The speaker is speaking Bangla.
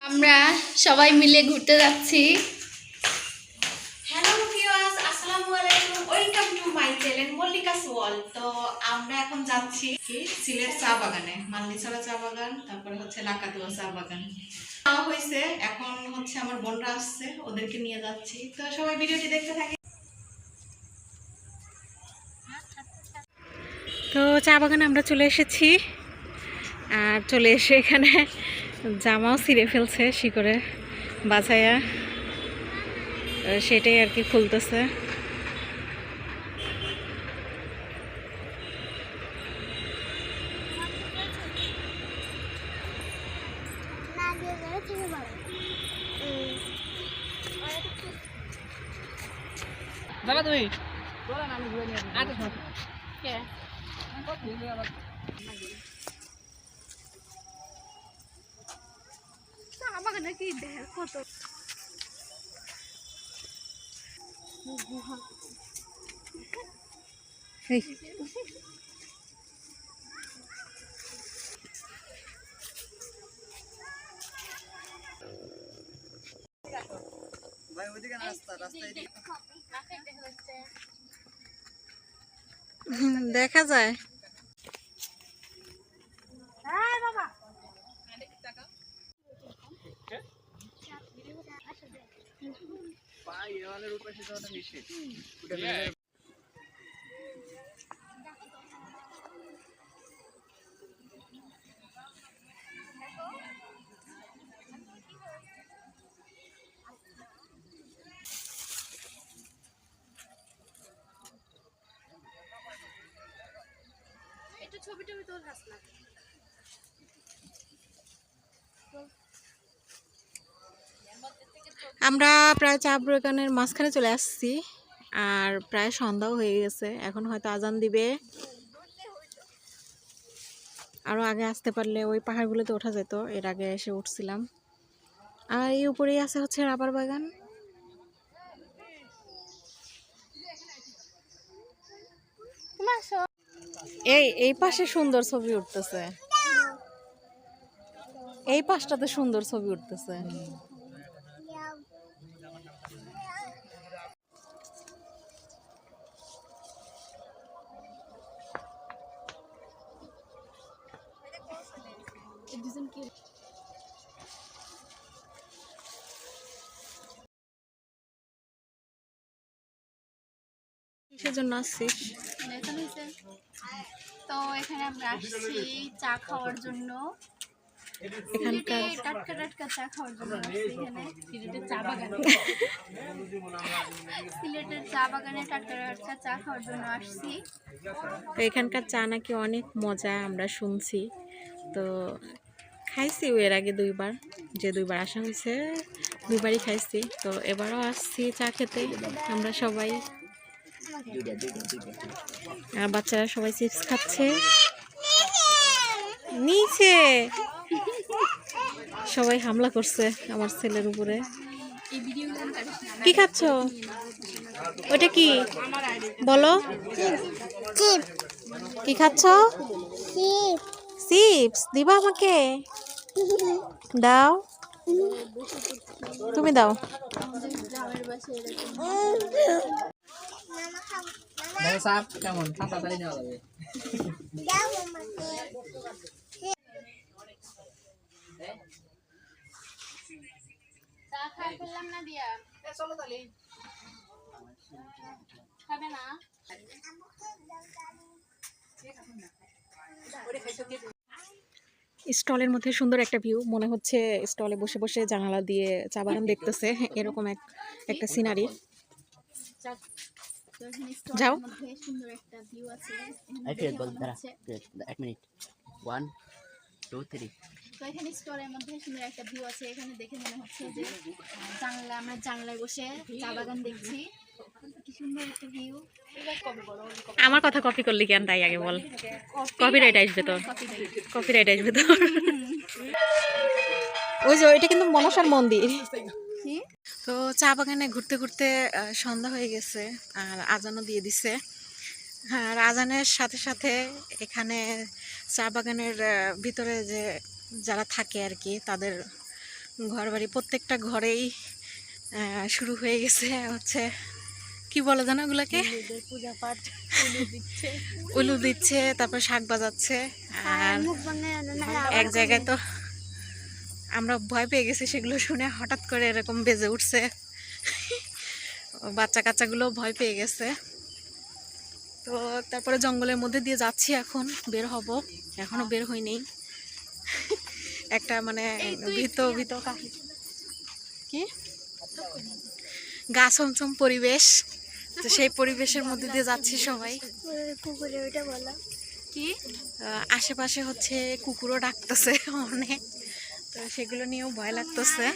আমরা সবাই মিলে ঘুরতে যাচ্ছি। হ্যালো ভিউয়ার্স, আসসালামু আলাইকুম, welcome to my channel Mallika's world. তো আমরা এখন যাচ্ছি সিলেট চা বাগানে, মান্দিছড়া চা বাগান, তারপরে হচ্ছে লাকাতুয়া চা বাগান যাওয়া হয়েছে। এখন হচ্ছে আমার বোনরা আসছে, ওদেরকে নিয়ে যাচ্ছি। তো সবাই ভিডিওটি দেখতে থাকি। তো চা বাগানে আমরা চলে এসেছি, আর চলে এসে এখানে জামাও ছিঁড়ে ফেলছে শিকড়ে বাছাইয়া, সেটাই আর কি খুলতেছে। দেখা যায় আমরা প্রায় চা বাগানের মাঝখানে চলে আসছি, আর প্রায় সন্ধ্যাও হয়ে গেছে। এখন হয়তো আজান দিবে। আরো আগে আসতে পারলে ওই পাহাড়গুলোতে ওঠা যেত, এর আগে এসে উঠছিলাম। আর এই উপরেই আছে হচ্ছে রাবার বাগান। এই পাশে সুন্দর ছবি উঠতেছে, এই পাশটাতে সুন্দর ছবি উঠতেছে। কিসের জন্য আসছিস? তো এখানে আমরা আসছি চা খাওয়ার জন্য, এখানকার টাটকা টাটকা চা খাওয়ার জন্য আসছি এখানে সিলেটের চা বাগানে। সিলেটের চা বাগানে টাটকা টাটকা চা খাওয়ার জন্য আসছি। তো এখানকার চা নাকি অনেক মজা আমরা শুনছি। তো খাইছি এর আগে দুইবার, যে দুইবার আসা হয়েছে দুইবারই খাইছি। তো এবারও আসছি চা খেতে আমরা সবাই। আর বাচ্চারা সবাই চিপস খাচ্ছে নিচে, সবাই হামলা করছে আমার ছেলের উপরে। কি খাচ্ছ? ওটা কি বলো? কি খাচ্ছ? চিপস দিবা আমাকে? দাও, তুমি দাও। কেমন ঠান্ডা পানি নেওয়া যাবে? চা খাই ফেললাম না দিয়া, চলো তাহলে। খাবে না? স্টলের মধ্যে সুন্দর একটা ভিউ, মনে হচ্ছে স্টলে বসে বসে জানালা দিয়ে চা বাগান দেখতেছে, এরকম একটা সিনারি। যাও। সুন্দর একটা ভিউ আছে। এক মিনিট, 1 2 3। তো এখানে স্টোরের মধ্যে সুন্দর একটা ভিউ আছে। এখানে দেখে মনে হচ্ছে যে আমরা জানলায় বসে চা বাগান দেখছি। কি সুন্দর একটা ভিউ। আমার কথা কপি করলি কেন তাই আগে বল। কপিরাইট আসবে তোর, কপিরাইট আসবে তোর। ওই যে ওইটা কিন্তু মনসার মন্দির। তো চা বাগানে ঘুরতে ঘুরতে সন্ধ্যা হয়ে গেছে, আর আজানও দিয়ে দিছে। হ্যাঁ, আর আজানের সাথে সাথে এখানে চা বাগানের ভিতরে যে যারা থাকে আর কি, তাদের ঘর বাড়ি প্রত্যেকটা ঘরেই শুরু হয়ে গেছে হচ্ছে কি বলে জানো ওগুলাকে, পূজা পাঠ উলু দিচ্ছে, তারপর শাক বাজাচ্ছে। আর এক জায়গায় তো আমরা ভয় পেয়ে গেছি সেগুলো শুনে, হঠাৎ করে এরকম বেজে উঠছে, বাচ্চা কাচ্চাগুলো ভয় পেয়ে গেছে। তো তারপরে জঙ্গলের মধ্যে দিয়ে যাচ্ছি, এখন বের হব, এখনো বের হইনি। একটা মানে ভীত কি গা ছমছম পরিবেশ, তো সেই পরিবেশের মধ্যে দিয়ে যাচ্ছি সবাই। কি আশেপাশে হচ্ছে কুকুরও ডাকতেছে অনেক, তো সেগুলো নিয়েও ভয় লাগতেছে।